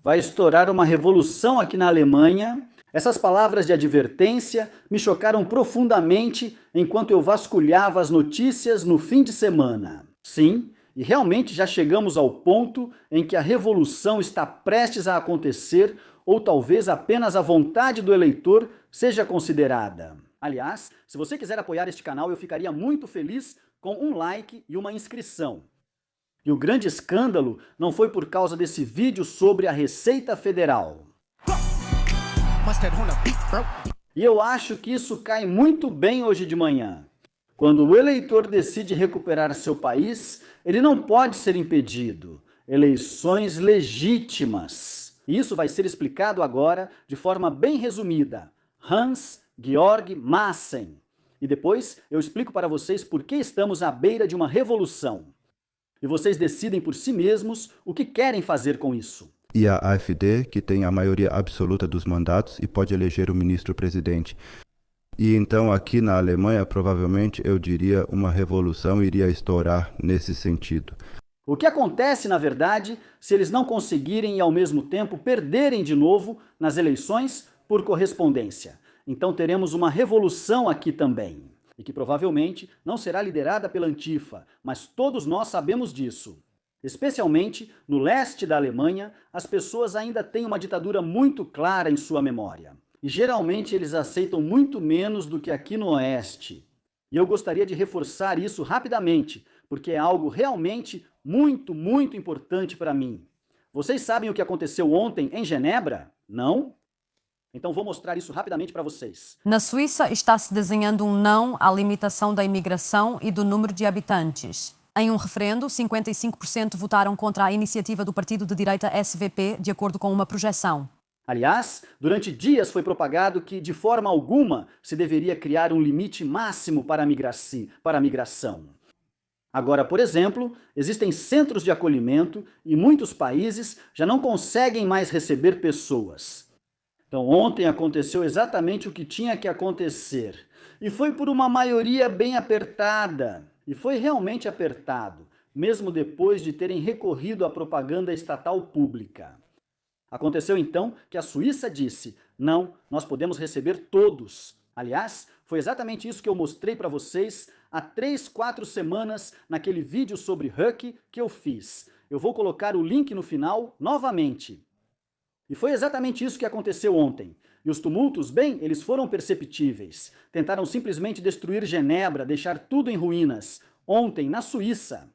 Vai estourar uma revolução aqui na Alemanha. Essas palavras de advertência me chocaram profundamente enquanto eu vasculhava as notícias no fim de semana. Sim, e realmente já chegamos ao ponto em que a revolução está prestes a acontecer, ou talvez apenas a vontade do eleitor seja considerada. Aliás, se você quiser apoiar este canal, eu ficaria muito feliz com um like e uma inscrição. E o grande escândalo não foi por causa desse vídeo sobre a Receita Federal. E eu acho que isso cai muito bem hoje de manhã. Quando o eleitor decide recuperar seu país, ele não pode ser impedido. Eleições legítimas. E isso vai ser explicado agora de forma bem resumida. Hans-Georg Maassen. E depois eu explico para vocês por que estamos à beira de uma revolução. E vocês decidem por si mesmos o que querem fazer com isso. E a AfD, que tem a maioria absoluta dos mandatos e pode eleger o ministro-presidente. E então aqui na Alemanha, provavelmente, eu diria, uma revolução iria estourar nesse sentido. O que acontece, na verdade, se eles não conseguirem e ao mesmo tempo perderem de novo nas eleições por correspondência? Então teremos uma revolução aqui também. E que provavelmente não será liderada pela Antifa, mas todos nós sabemos disso. Especialmente no leste da Alemanha, as pessoas ainda têm uma ditadura muito clara em sua memória. E geralmente eles aceitam muito menos do que aqui no oeste. E eu gostaria de reforçar isso rapidamente, porque é algo realmente muito importante para mim. Vocês sabem o que aconteceu ontem em Genebra? Não? Então vou mostrar isso rapidamente para vocês. Na Suíça está-se desenhando um não à limitação da imigração e do número de habitantes. Em um referendo, 55% votaram contra a iniciativa do partido de direita SVP, de acordo com uma projeção. Aliás, durante dias foi propagado que, de forma alguma, se deveria criar um limite máximo para a migração. Agora, por exemplo, existem centros de acolhimento e muitos países já não conseguem mais receber pessoas. Então, ontem aconteceu exatamente o que tinha que acontecer. E foi por uma maioria bem apertada. E foi realmente apertado, mesmo depois de terem recorrido à propaganda estatal pública. Aconteceu então que a Suíça disse: não, nós podemos receber todos. Aliás, foi exatamente isso que eu mostrei para vocês há 3-4 semanas naquele vídeo sobre Höcke que eu fiz. Eu vou colocar o link no final novamente. E foi exatamente isso que aconteceu ontem. E os tumultos, bem, eles foram perceptíveis. Tentaram simplesmente destruir Genebra, deixar tudo em ruínas. Ontem, na Suíça.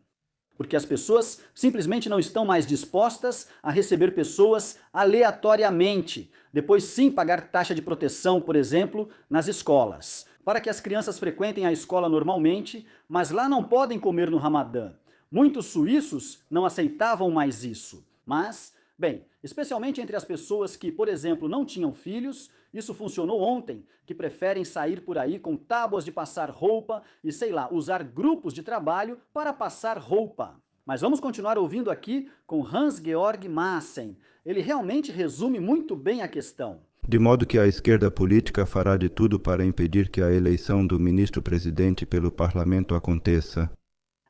Porque as pessoas simplesmente não estão mais dispostas a receber pessoas aleatoriamente. Depois sim pagar taxa de proteção, por exemplo, nas escolas. Para que as crianças frequentem a escola normalmente, mas lá não podem comer no Ramadã. Muitos suíços não aceitavam mais isso. Mas, bem, especialmente entre as pessoas que, por exemplo, não tinham filhos, isso funcionou ontem, que preferem sair por aí com tábuas de passar roupa e, sei lá, usar grupos de trabalho para passar roupa. Mas vamos continuar ouvindo aqui com Hans-Georg Maassen. Ele realmente resume muito bem a questão. De modo que a esquerda política fará de tudo para impedir que a eleição do ministro-presidente pelo parlamento aconteça.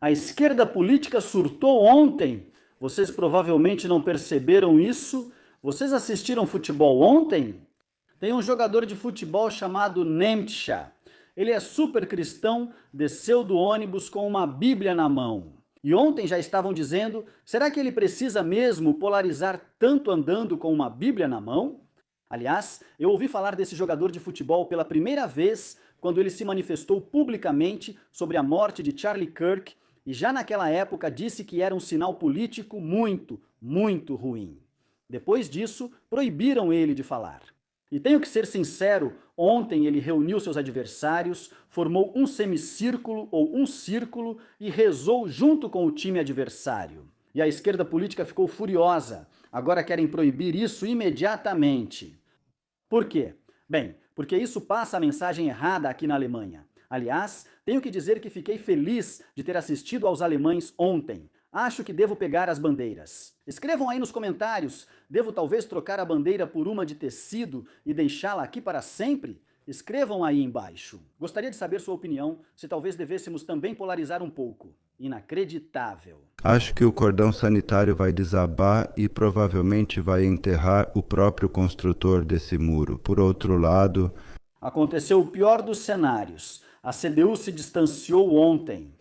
A esquerda política surtou ontem. Vocês provavelmente não perceberam isso. Vocês assistiram futebol ontem? Tem um jogador de futebol chamado Nemtscha. Ele é super cristão, desceu do ônibus com uma Bíblia na mão. E ontem já estavam dizendo, será que ele precisa mesmo polarizar tanto andando com uma Bíblia na mão? Aliás, eu ouvi falar desse jogador de futebol pela primeira vez quando ele se manifestou publicamente sobre a morte de Charlie Kirk e já naquela época disse que era um sinal político muito ruim. Depois disso, proibiram ele de falar. E tenho que ser sincero, ontem ele reuniu seus adversários, formou um semicírculo ou um círculo e rezou junto com o time adversário. E a esquerda política ficou furiosa. Agora querem proibir isso imediatamente. Por quê? Bem, porque isso passa a mensagem errada aqui na Alemanha. Aliás, tenho que dizer que fiquei feliz de ter assistido aos alemães ontem. Acho que devo pegar as bandeiras. Escrevam aí nos comentários, devo talvez trocar a bandeira por uma de tecido e deixá-la aqui para sempre? Escrevam aí embaixo. Gostaria de saber sua opinião, se talvez devêssemos também polarizar um pouco. Inacreditável. Acho que o cordão sanitário vai desabar e provavelmente vai enterrar o próprio construtor desse muro. Por outro lado, Aconteceu o pior dos cenários. A CDU se distanciou ontem.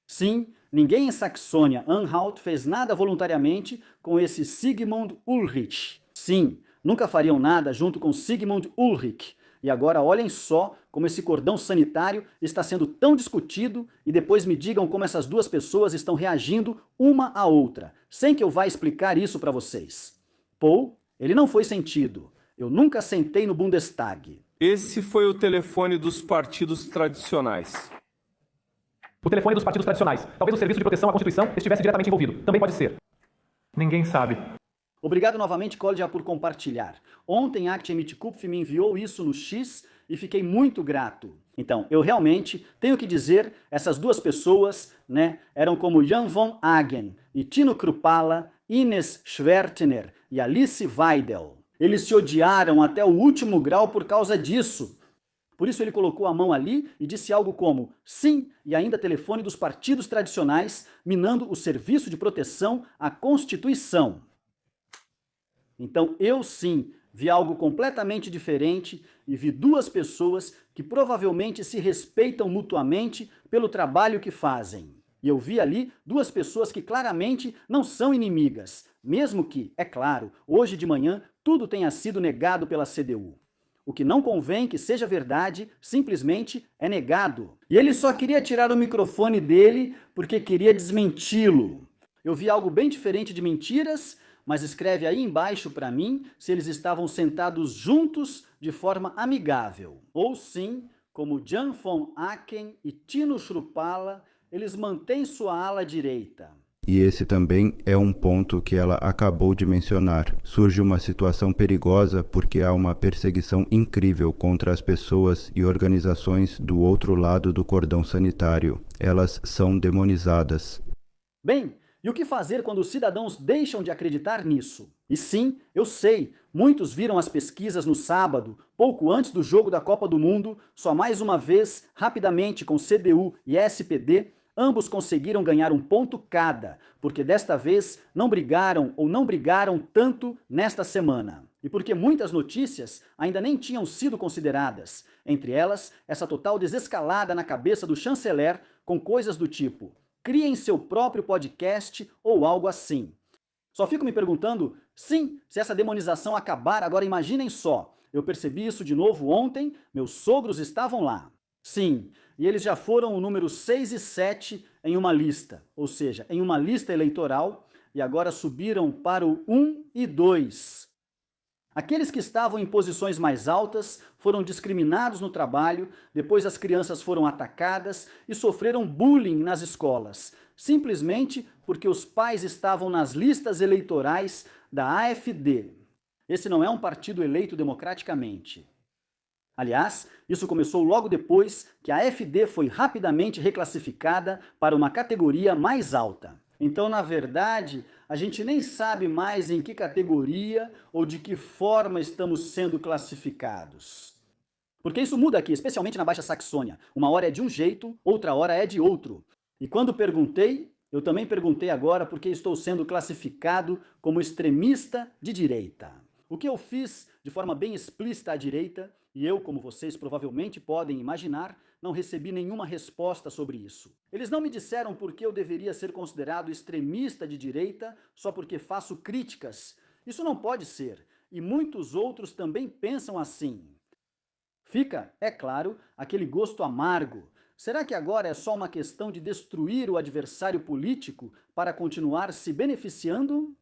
Sim, ninguém em Saxônia-Anhalt fez nada voluntariamente com esse Sigmund Ulrich. Sim, nunca fariam nada junto com Sigmund Ulrich. E agora olhem só como esse cordão sanitário está sendo tão discutido e depois me digam como essas duas pessoas estão reagindo uma à outra, sem que eu vá explicar isso para vocês. Paul, ele não foi sentido. Eu nunca sentei no Bundestag. Esse foi o telefone dos partidos tradicionais. O telefone dos partidos tradicionais. Talvez o Serviço de Proteção à Constituição estivesse diretamente envolvido. Também pode ser. Ninguém sabe. Obrigado novamente, Kolja, por compartilhar. Ontem, Aktien Mitkupf me enviou isso no X e fiquei muito grato. Então, eu realmente tenho que dizer, essas duas pessoas, eram como Jan von Hagen e Tino Kruppala, Ines Schwertner e Alice Weidel. Eles se odiaram até o último grau por causa disso. Por isso ele colocou a mão ali e disse algo como sim, e ainda telefone dos partidos tradicionais, minando o Serviço de Proteção à Constituição. Então eu sim vi algo completamente diferente e vi duas pessoas que provavelmente se respeitam mutuamente pelo trabalho que fazem. E eu vi ali duas pessoas que claramente não são inimigas, mesmo que, é claro, hoje de manhã tudo tenha sido negado pela CDU. O que não convém que seja verdade, simplesmente é negado. E ele só queria tirar o microfone dele porque queria desmenti-lo. Eu vi algo bem diferente de mentiras, mas escreve aí embaixo para mim se eles estavam sentados juntos de forma amigável. Ou sim, como Jan von Hagen e Tino Kruppala, eles mantêm sua ala direita. e esse também é um ponto que ela acabou de mencionar, surge uma situação perigosa porque há uma perseguição incrível contra as pessoas e organizações do outro lado do cordão sanitário. Elas são demonizadas. Bem, e o que fazer quando os cidadãos deixam de acreditar nisso? E sim, eu sei, muitos viram as pesquisas no sábado, pouco antes do jogo da Copa do Mundo, só mais uma vez, rapidamente com CDU e SPD, ambos conseguiram ganhar um ponto cada, porque desta vez não brigaram tanto nesta semana. E porque muitas notícias ainda nem tinham sido consideradas, entre elas essa total desescalada na cabeça do chanceler com coisas do tipo criem seu próprio podcast ou algo assim. Só fico me perguntando, sim, se essa demonização acabar, agora imaginem só, eu percebi isso de novo ontem, meus sogros estavam lá. Sim, e eles já foram o número 6 e 7 em uma lista, ou seja, em uma lista eleitoral, e agora subiram para o 1 e 2. Aqueles que estavam em posições mais altas foram discriminados no trabalho, depois as crianças foram atacadas e sofreram bullying nas escolas, simplesmente porque os pais estavam nas listas eleitorais da AfD. Esse não é um partido eleito democraticamente. Aliás, isso começou logo depois que a AfD foi rapidamente reclassificada para uma categoria mais alta. Então, na verdade, a gente nem sabe mais em que categoria ou de que forma estamos sendo classificados. Porque isso muda aqui, especialmente na Baixa Saxônia. Uma hora é de um jeito, outra hora é de outro. E quando perguntei, eu também perguntei agora porque estou sendo classificado como extremista de direita. O que eu fiz de forma bem explícita à direita, e eu, como vocês provavelmente podem imaginar, não recebi nenhuma resposta sobre isso. Eles não me disseram por que eu deveria ser considerado extremista de direita só porque faço críticas. Isso não pode ser, e muitos outros também pensam assim. Fica, é claro, aquele gosto amargo. Será que agora é só uma questão de destruir o adversário político para continuar se beneficiando?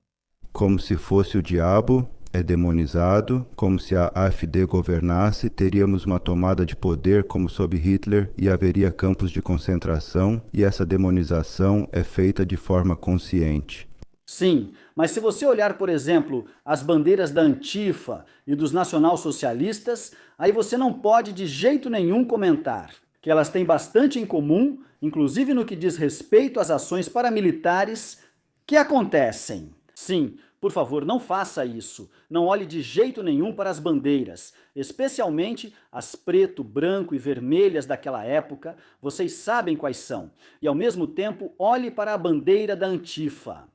Como se fosse o diabo, é demonizado, como se a AfD governasse, teríamos uma tomada de poder como sob Hitler e haveria campos de concentração, e essa demonização é feita de forma consciente. Sim, mas se você olhar, por exemplo, as bandeiras da Antifa e dos nacionalsocialistas, aí você não pode de jeito nenhum comentar que elas têm bastante em comum, inclusive no que diz respeito às ações paramilitares que acontecem. Sim, Por favor, não faça isso. Não olhe de jeito nenhum para as bandeiras, especialmente as preto, branco e vermelhas daquela época. Vocês sabem quais são. E ao mesmo tempo, olhe para a bandeira da Antifa.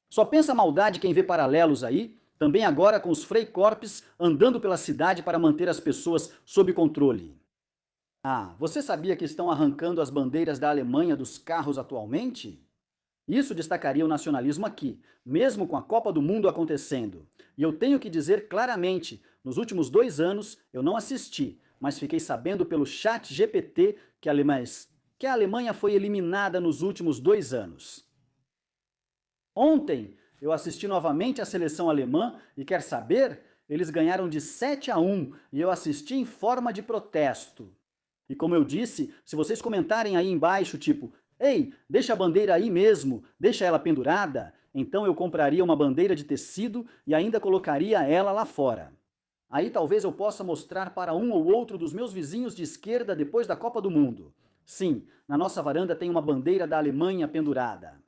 Só pensa maldade quem vê paralelos aí, também agora com os Freikorps andando pela cidade para manter as pessoas sob controle. Ah, você sabia que estão arrancando as bandeiras da Alemanha dos carros atualmente? Isso destacaria o nacionalismo aqui, mesmo com a Copa do Mundo acontecendo. E eu tenho que dizer claramente, nos últimos 2 anos eu não assisti, mas fiquei sabendo pelo chat GPT que a Alemanha foi eliminada nos últimos 2 anos. Ontem eu assisti novamente a seleção alemã e quer saber? Eles ganharam de 7-1 e eu assisti em forma de protesto. E como eu disse, se vocês comentarem aí embaixo, tipo, ei, deixa a bandeira aí mesmo, deixa ela pendurada, então eu compraria uma bandeira de tecido e ainda colocaria ela lá fora. Aí talvez eu possa mostrar para um ou outro dos meus vizinhos de esquerda depois da Copa do Mundo. Sim, na nossa varanda tem uma bandeira da Alemanha pendurada.